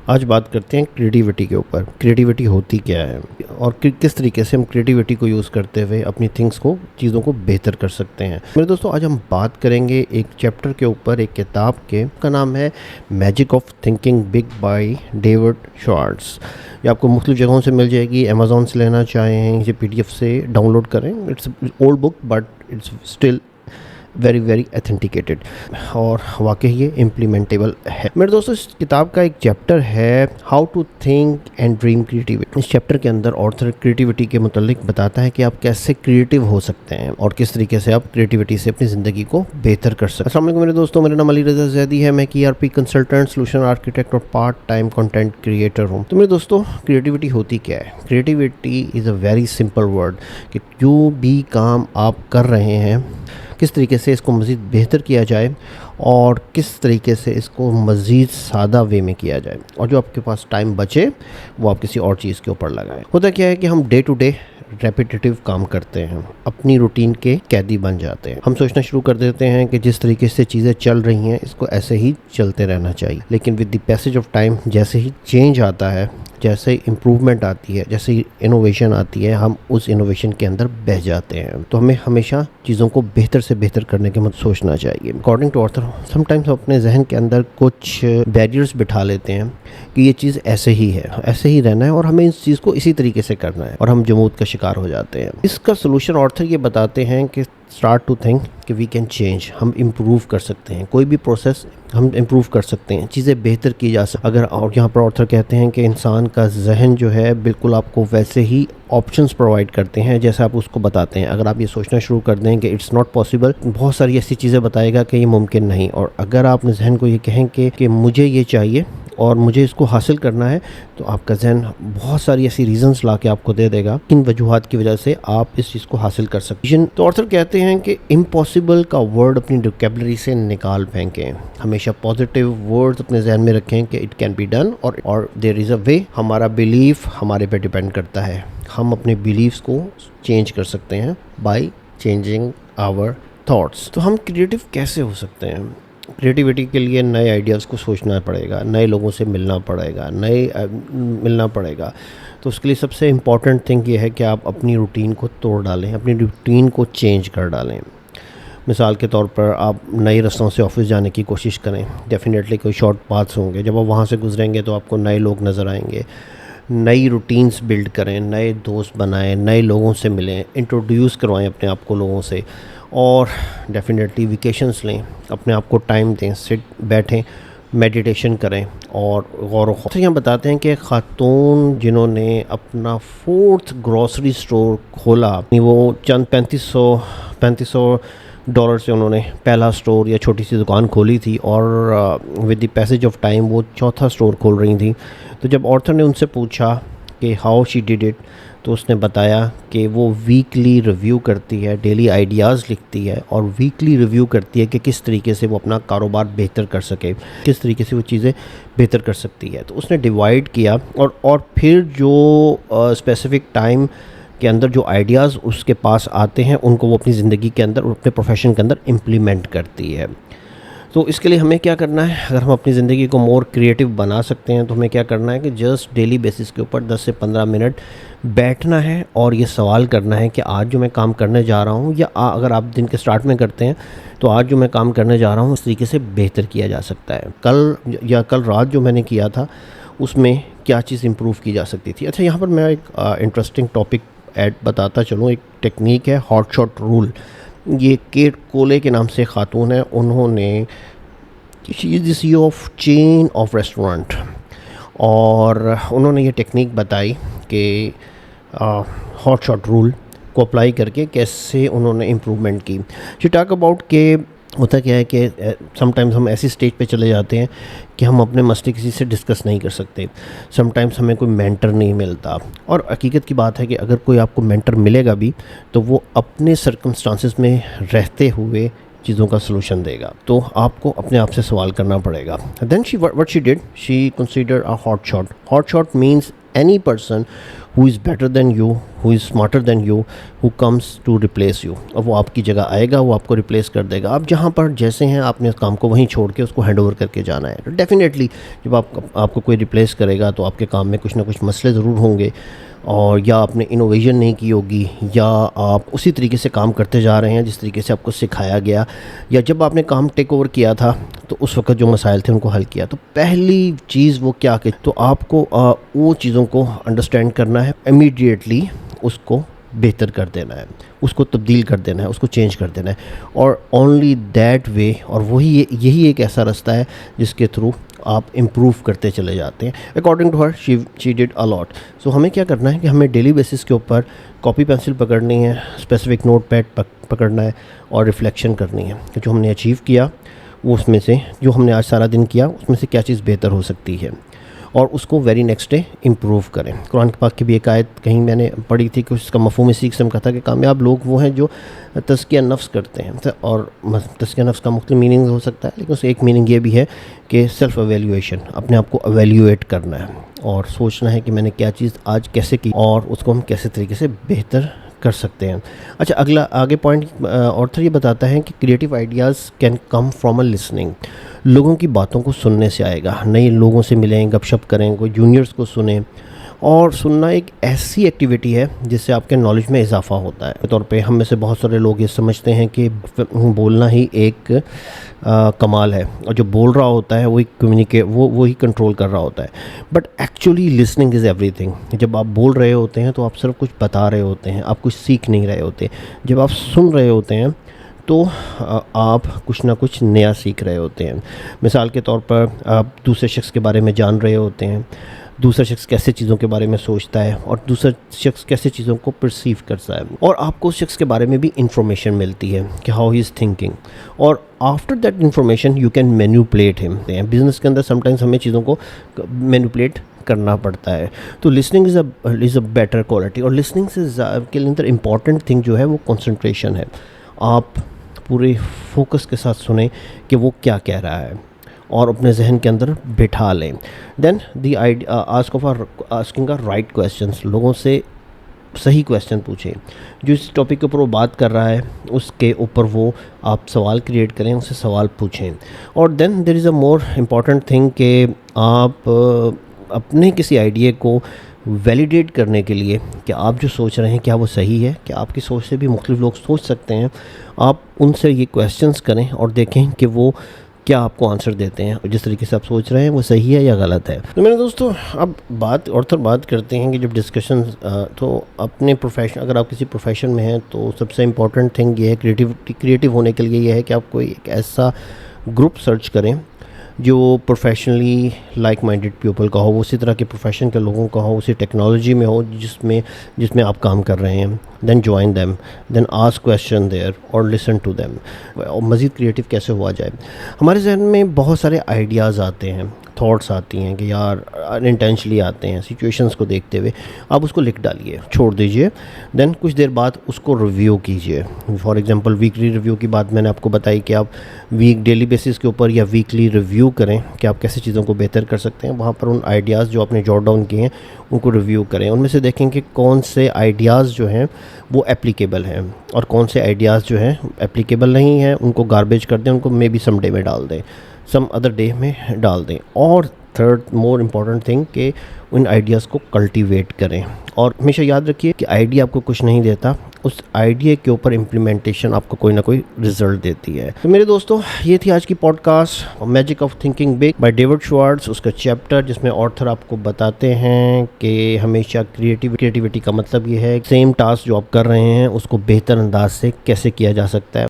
आज बात करते हैं क्रिएटिविटी के ऊपर। क्रिएटिविटी होती क्या है और किस तरीके से हम क्रिएटिविटी को यूज़ करते हुए अपनी चीज़ों को बेहतर कर सकते हैं। मेरे दोस्तों, आज हम बात करेंगे एक चैप्टर के ऊपर, एक किताब के, का नाम है magic of thinking big by David Schwartz. ये आपको मुख्तलिफ जगहों से मिल जाएगी। अमेज़ॉन से लेना चाहें, इसे PDF से डाउनलोड करें। It's old book but it's still very very authenticated और वाकई ये इम्प्लीमेंटेबल है। मेरे दोस्तों, इस किताब का एक चैप्टर है how to think and dream creativity. इस चैप्टर के अंदर ऑथर क्रिएटिविटी के मुतालिक बताता है कि आप कैसे क्रिएटिव हो सकते हैं और किस तरीके से आप क्रिएटिविटी से अपनी ज़िंदगी को बेहतर कर सकते हैं। अस्सलाम वालेकुम मेरे दोस्तों, मेरा नाम अली रज़ा ज़ैदी है। मैं एक ERP कंसल्टेंट, सोल्यूशन आर्किटेक्ट और पार्ट टाइम कंटेंट क्रिएटर हूँ। तो मेरे दोस्तों, क्रिएटिविटी होती क्या है? Creativity is a very simple word कि जो भी काम आप कर रहे हैं, किस तरीके से इसको मज़ीद बेहतर किया जाए और किस तरीके से इसको मज़ीद सादा वे में किया जाए, और जो आपके पास टाइम बचे वो आप किसी और चीज़ के ऊपर लगाएं। होता क्या है कि हम डे टू डे रेपिटेटिव काम करते हैं, अपनी रूटीन के कैदी बन जाते हैं। हम सोचना शुरू कर देते हैं कि जिस तरीके से चीज़ें चल रही हैं इसको ऐसे ही चलते रहना चाहिए, लेकिन with the passage of time जैसे ही चेंज आता है, जैसे इम्प्रूवमेंट आती है, जैसे इनोवेशन आती है, हम उस इनोवेशन के अंदर बह जाते हैं। तो हमें हमेशा चीज़ों को बेहतर से बेहतर करने के मत सोचना चाहिए। अकॉर्डिंग टू ऑथर, समटाइम्स हम अपने जहन के अंदर कुछ बैरियर्स बिठा लेते हैं कि ये चीज़ ऐसे ही है, ऐसे ही रहना है और हमें इस चीज़ को इसी तरीके से करना है, और हम जमूद का शिकार हो जाते हैं। इसका सोल्यूशन ऑथर ये बताते हैं कि स्टार्ट टू थिंक कि वी कैन चेंज, हम इम्प्रूव कर सकते हैं। कोई भी प्रोसेस हम इम्प्रूव कर सकते हैं, चीज़ें बेहतर की जा सकती। अगर, और यहाँ पर ऑथर कहते हैं कि इंसान का जहन जो है बिल्कुल आपको वैसे ही ऑप्शंस प्रोवाइड करते हैं जैसे आप उसको बताते हैं। अगर आप ये सोचना शुरू कर दें कि इट्स नॉट पॉसिबल, बहुत सारी ऐसी चीज़ें बताएगा कि ये मुमकिन नहीं, और अगर आप अपने जहन को ये कहें कि मुझे ये चाहिए और मुझे इसको हासिल करना है, तो आपका जहन बहुत सारी ऐसी रीजंस ला के आपको दे देगा किन वजूहात की वजह से आप इस चीज़ को हासिल कर सकते हैं। तो ऑथर कहते हैं कि इम्पॉसिबल का वर्ड अपनी वोकैबुलरी से निकाल फेंकें। हमेशा पॉजिटिव वर्ड्स अपने जहन में रखें कि इट कैन बी डन और देयर इज़ अ वे। हमारा बिलीफ हमारे पे डिपेंड करता है। हम अपने बिलीव्स को चेंज कर सकते हैं बाय चेंजिंग आवर थॉट्स। तो हम क्रिएटिव कैसे हो सकते हैं? क्रिएटिविटी के लिए नए आइडियाज़ को सोचना पड़ेगा, नए लोगों से मिलना पड़ेगा। तो उसके लिए सबसे इम्पॉर्टेंट थिंग ये है कि आप अपनी रूटीन को तोड़ डालें, अपनी रूटीन को चेंज कर डालें। मिसाल के तौर पर आप नए रास्तों से ऑफिस जाने की कोशिश करें। डेफिनेटली कोई शॉर्ट पाथ्स होंगे, जब आप वहाँ से गुजरेंगे तो आपको नए लोग नज़र आएंगे। नई रूटीन्स बिल्ड करें, नए दोस्त बनाएं, नए लोगों से मिलें, इंट्रोड्यूस करवाएं अपने आप को लोगों से, और डेफिनेटली वेकेशंस लें, अपने आप को टाइम दें, बैठें, मेडिटेशन करें और गौर व खौफ। यहाँ बताते हैं कि खातून जिन्होंने अपना 4th ग्रॉसरी स्टोर खोला, वो चंद $3500 से उन्होंने पहला स्टोर या छोटी सी दुकान खोली थी, और with the passage of time वो चौथा स्टोर खोल रही थी। तो जब ऑथर ने उनसे पूछा कि हाउ शी डिड इट, तो उसने बताया कि वो वीकली रिव्यू करती है, डेली आइडियाज़ लिखती है और वीकली रिव्यू करती है कि किस तरीके से वो अपना कारोबार बेहतर कर सके, किस तरीके से वो चीज़ें बेहतर कर सकती है। तो उसने डिवाइड किया और फिर जो स्पेसिफिक टाइम के अंदर जो आइडियाज़ उसके पास आते हैं उनको वो अपनी ज़िंदगी के अंदर, अपने प्रोफेशन के अंदर इम्प्लीमेंट करती है। तो इसके लिए हमें क्या करना है? अगर हम अपनी ज़िंदगी को मोर क्रिएटिव बना सकते हैं तो हमें क्या करना है कि जस्ट डेली बेसिस के ऊपर 10 से 15 मिनट बैठना है और ये सवाल करना है कि आज जो मैं काम करने जा रहा हूँ, या अगर आप दिन के स्टार्ट में करते हैं तो आज जो मैं काम करने जा रहा हूँ उस तरीके से बेहतर किया जा सकता है। कल रात जो मैंने किया था उसमें क्या चीज़ इम्प्रूव की जा सकती थी। अच्छा, यहाँ पर मैं एक इंटरेस्टिंग टॉपिक बताता चलूँ। एक टेक्निक है हॉट शॉट रूल। ये केट कोले के नाम से खातून है। उन्होंने, she is the CEO of chain of restaurant, और उन्होंने ये टेक्निक बताई कि हॉट शॉट रूल को अप्लाई करके कैसे उन्होंने इम्प्रूवमेंट की। शी टॉक अबाउट के होता क्या है कि समटाइम्स हम ऐसी स्टेज पे चले जाते हैं कि हम अपने मसले किसी से डिस्कस नहीं कर सकते। समटाइम्स हमें कोई मेंटर नहीं मिलता, और हकीकत की बात है कि अगर कोई आपको मेंटर मिलेगा भी तो वो अपने सर्कमस्टांसेस में रहते हुए चीज़ों का सलूशन देगा। तो आपको अपने आप से सवाल करना पड़ेगा। Then what she did, she consider a hot shot. Hot shot means any person who is better than you, who is smarter than you, who comes to replace you. और वो आपकी जगह आएगा, वो आपको रिप्लेस कर देगा। आप जहाँ पर जैसे हैं आपने उस काम को वहीं छोड़ के उसको हैंड ओवर करके जाना है। तो डेफिनेटली जब आपको कोई रिप्लेस करेगा तो आपके काम में कुछ ना कुछ मसले ज़रूर होंगे, और या आपने इनोवेशन नहीं की होगी, या आप उसी तरीके से काम करते जा रहे हैं जिस तरीके से आपको सिखाया गया, या जब आपने काम टेक ओवर किया था तो उस वक्त जो मसाइल थे उनको हल किया। तो पहली चीज़ वो क्या कि तो आपको वो चीज़ों को अंडरस्टैंड करना है, इमीडिएटली उसको बेहतर कर देना है, उसको तब्दील कर देना है, उसको चेंज कर देना है। और ओनली दैट वे, और यही एक ऐसा रास्ता है जिसके थ्रू आप इम्प्रूव करते चले जाते हैं। According to her she did a lot. So हमें क्या करना है कि हमें डेली बेसिस के ऊपर कॉपी पेंसिल पकड़नी है, स्पेसिफिक नोट पैड पकड़ना है और रिफ्लेक्शन करनी है कि जो हमने अचीव किया वो उसमें से, जो हमने आज सारा दिन किया उसमें से क्या चीज़ बेहतर हो सकती है, और उसको वेरी नेक्स्ट डे इम्प्रूव करें। कुरान पाक की भी एक आयत कहीं मैंने पढ़ी थी कि उसका मफ़हूम इसी किस्म का था कि कामयाब लोग वो हैं जो तज़किया नफ्स करते हैं। और तज़किया नफ्स का मुख्तलिफ मीनिंग हो सकता है, लेकिन उसका एक मीनिंग ये भी है कि सेल्फ़ एवेल्यूएशन, अपने आप को एवेल्यूएट करना है और सोचना है कि मैंने क्या चीज़ आज कैसे की और उसको हम कैसे तरीके से बेहतर कर सकते हैं। अच्छा, अगला आगे पॉइंट ऑथर ये बताता है कि creative ideas can come from a listening. लोगों की बातों को सुनने से आएगा। नए लोगों से मिलें, गपशप करें, कोई जूनियर्स को सुने। और सुनना एक ऐसी एक्टिविटी है जिससे आपके नॉलेज में इजाफा होता है। तौर पे हम में से बहुत सारे लोग ये समझते हैं कि बोलना ही एक कमाल है, और जो बोल रहा होता है वही वही कंट्रोल कर रहा होता है। But actually listening is everything. जब आप बोल रहे होते हैं तो आप सिर्फ कुछ बता रहे होते हैं, आप कुछ सीख नहीं रहे होते। जब आप सुन रहे होते हैं तो आप कुछ ना कुछ नया सीख रहे होते हैं। मिसाल के तौर पर आप दूसरे शख्स के बारे में जान रहे होते हैं, दूसरा शख्स कैसे चीज़ों के बारे में सोचता है और दूसरा शख्स कैसे चीज़ों को परसीव करता है, और आपको उस शख्स के बारे में भी इंफॉर्मेशन मिलती है कि हाउ ही इज़ थिंकिंग। और after that information you can manipulate him. Business के अंदर समटाइम्स हमें चीज़ों को मैनिपुलेट करना पड़ता है। तो listening is a better quality. और लिसनिंग से के अंदर इम्पॉर्टेंट थिंग जो है वो कंसंट्रेशन है। आप पूरे फोकस के साथ सुने कि वो क्या कह रहा है और अपने जहन के अंदर बिठा लें। Then the asking a right questions. लोगों से सही क्वेश्चन पूछें। जो इस टॉपिक के ऊपर वो बात कर रहा है उसके ऊपर वो आप सवाल क्रिएट करें, उससे सवाल पूछें। और then there is a more important thing कि आप अपने किसी आइडिया को वैलिडेट करने के लिए कि आप जो सोच रहे हैं क्या वो सही है, क्या आपकी सोच से भी मुख्तलिफ लोग सोच सकते हैं। आप उनसे ये क्वेश्चंस करें और देखें कि वो क्या आपको आंसर देते हैं, जिस तरीके से आप सोच रहे हैं वो सही है या गलत है। तो मेरे दोस्तों, अब बात करते हैं कि जब डिस्कशन तो अपने प्रोफेशन, अगर आप किसी प्रोफेशन में हैं तो सबसे इम्पॉर्टेंट थिंग ये है क्रिएटिव होने के लिए ये है कि आप कोई एक ऐसा ग्रुप सर्च करें जो प्रोफेशनली लाइक माइंडेड पीपल का हो, उसी तरह के प्रोफेशन के लोगों का हो, उसी टेक्नोलॉजी में हो जिसमें आप काम कर रहे हैं। Then join them, then ask question there और लिसन टू देम। और मज़ीद क्रिएटिव कैसे हुआ जाए। हमारे जहन में बहुत सारे आइडियाज़ आते हैं, थॉट्स आती हैं कि यार अनइंटेंशनली आते हैं सिचुएशंस को देखते हुए। आप उसको लिख डालिए, छोड़ दीजिए। देन कुछ देर बाद उसको रिव्यू कीजिए। फॉर एग्जांपल वीकली रिव्यू की बात मैंने आपको बताई कि आप डेली बेसिस के ऊपर या वीकली रिव्यू करें कि आप कैसे चीज़ों को बेहतर कर सकते हैं। वहाँ पर उन आइडियाज़ जो आपने जॉट डाउन किए हैं उनको रिव्यू करें। उनमें से देखें कि कौन से आइडियाज़ जो हैं वो एप्लीकेबल हैं और कौन से आइडियाज़ जो हैं एप्लीकेबल नहीं हैं, उनको गार्बेज कर दें, उनको मे बी सम डे में डाल दें, सम अदर डे में डाल दें। और थर्ड मोर इम्पॉर्टेंट थिंग कि उन आइडियाज़ को कल्टीवेट करें। और हमेशा याद रखिए कि आइडिया आपको कुछ नहीं देता, उस आइडिया के ऊपर इम्प्लीमेंटेशन आपको कोई ना कोई रिजल्ट देती है। तो मेरे दोस्तों, ये थी आज की podcast magic of thinking big by David Schwartz, उसका चैप्टर जिसमें ऑथर आपको बताते हैं कि हमेशा क्रिएटिविटी का मतलब ये है सेम टास्क जो आप कर रहे हैं उसको बेहतर अंदाज से कैसे किया जा सकता है।